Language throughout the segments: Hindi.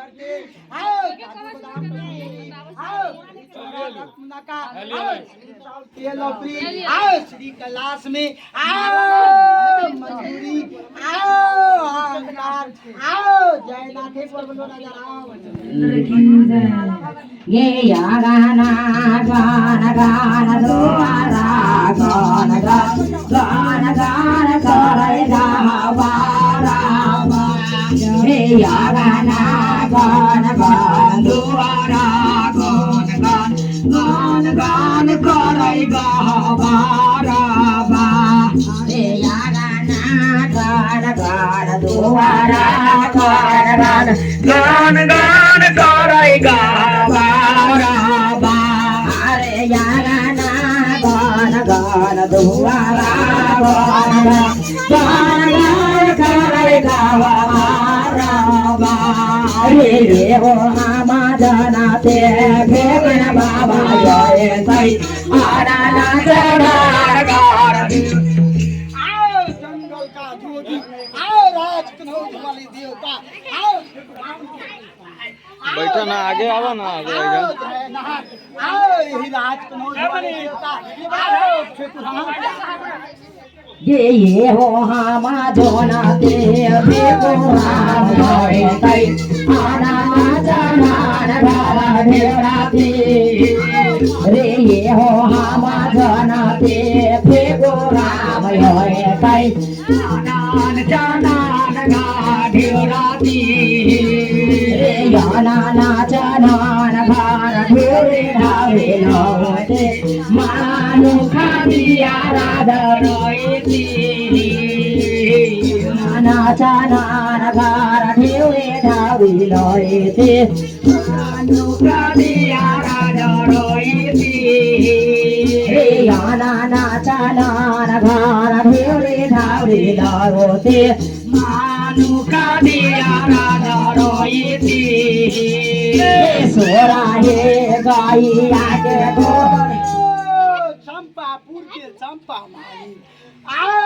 करके आओ काजू बादाम आओ नका आओ तेल लौकी आओ श्री कैलाश में आओ मंजूरी आओ अहंकार आओ जयनाथे पर बोलो नजर आओ ये या गाना गाना गाना द्वारा गाना गाना गाना करे गावारा ये या गाना गाना गाना द्वारा गाना गाना गाना करे गावारा ये या गाना गाना गाना द्वारा गाना गाना गाना करे गावारा अरे या गाना गाना गाना द्वारा गाना गाना करे गावारा रे रे हो आमा जनाते भेगन बाबा जय सई आना नाचना गार आओ जंगल का जोगी आओ राज कनौज वाली देवता आओ बैठा ना आगे आवा ना आगे आओ जयनाथ आओ यही राज कनौज वाली देवता आओ ठेकुरान ये हो हामा जोना ते बेको राम होए तई आना जाना गावा ढेराती रे ये हो हामा जोना ते बेको राम होए तई आना जाना गावा ढेराती रे याना ना जाना गावा ढेरे ढावे लोते मानु खादिया राधा नाचा नानगार ठेवले ढावी लोयते अनुप्रादिया राजा रोयते रे याना नाचा नानगार ठेवले ढावी लोयते मानुकादिया राजा रोयते सोरा हे गाई आके गोर चंपापुर के चंपा माली आओ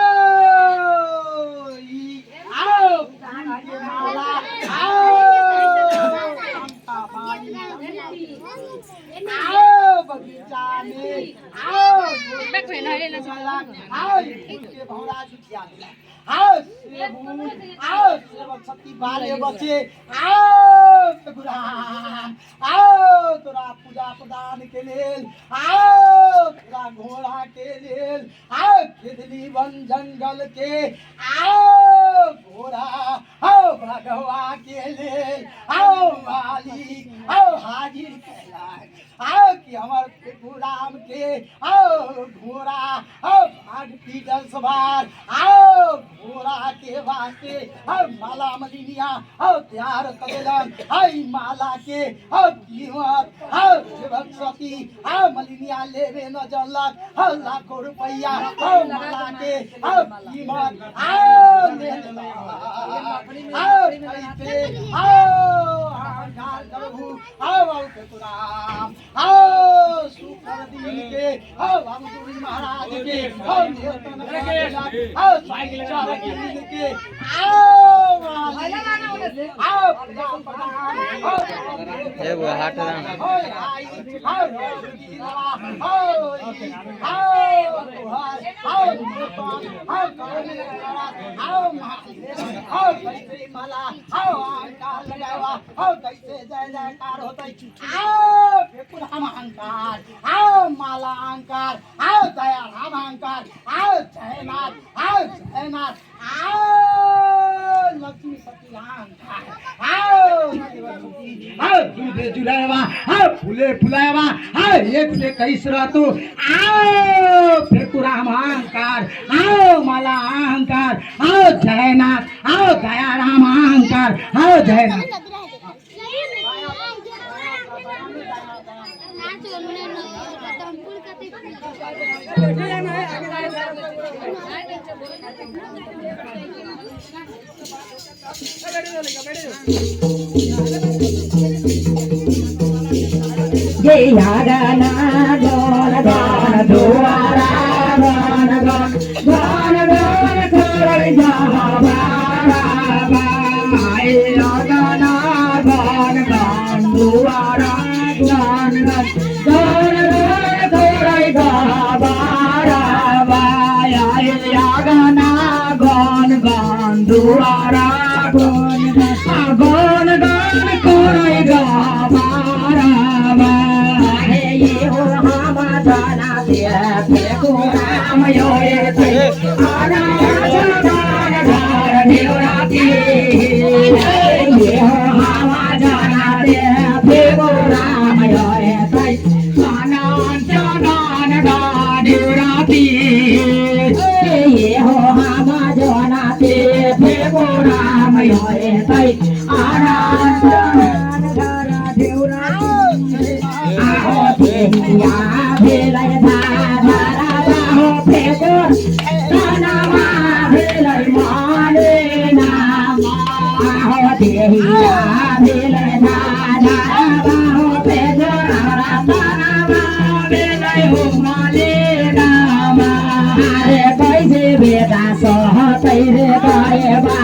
आओ के माला आओ चंपा माली आओ बगीचा में आओ आओ के भौरा जुटिया आओ सेबू आओ सेवक शक्ति वाले बच्चे आओ ठेकुरान आओ तोरा पूजा प्रदान के लेल आओ तोरा घोड़ा के लेल आओ खेदली वन जंगल के आओ घोड़ा आओ भगवा के लेल आओ मालिक आओ हाजिर कैलाश आओ कि हमर ठेकुराम के आओ घोड़ा आओ भाग पीटल सवार आओ घोड़ा के वास्ते आओ माला मलिनिया आओ तैयार करेलन आई माला के आओ कीमत आओ सेवक सती आओ मलिनिया लेवे न जलक आओ लाखों रुपया आओ माला के आओ कीमत आओ ले आओ कैसे आओ आधार करहु आओ ठेकुराम आओ सुखर दिन के आओ बाबूजी महाराज के आओ नियतन के आओ साइकिल चालक के आओ आओ एगो हाथ राम कैसे जय जयकार होते आओ ठेकुराम अहंकार आओ माला अहंकार आओ दया राम अहंकार आओ जयनाथ आओ लक्ष्मी सती अहंकार आओ दूधे जुलावा आओ फूले फुलावा आओ एक से कैस रहतो आओ ठेकुराम अहंकार आओ माला अहंकार आओ जयनाथ आओ दया राम अहंकार आओ जयनाथ ये यागना गोन गोन दुआरा गोन गोन गोन गोन करे जावा बाबा आए यागना गोन दुवारा गन गन गन गन कोरै गबारा बाया यागना गन गन दुवारा गन गन गन कोरै गबारा बाया ये हो हामा जाना ते फेको राम यो ते आना जाना धार देवराती ये हो हामा जाना ते फेको राम यो ते आना जाना धार देवराती ये हो हामा जाना ते फेको राम यो ते आना जाना धार देवराती आहो तेहिया भेलै धारा हो फेको तानामा भेलै माने नाम आहो तेहिया भेलै धारा हो फेको तानामा भेलै हो माने नाम अरे कैसे बेटा सहतै रे गएबा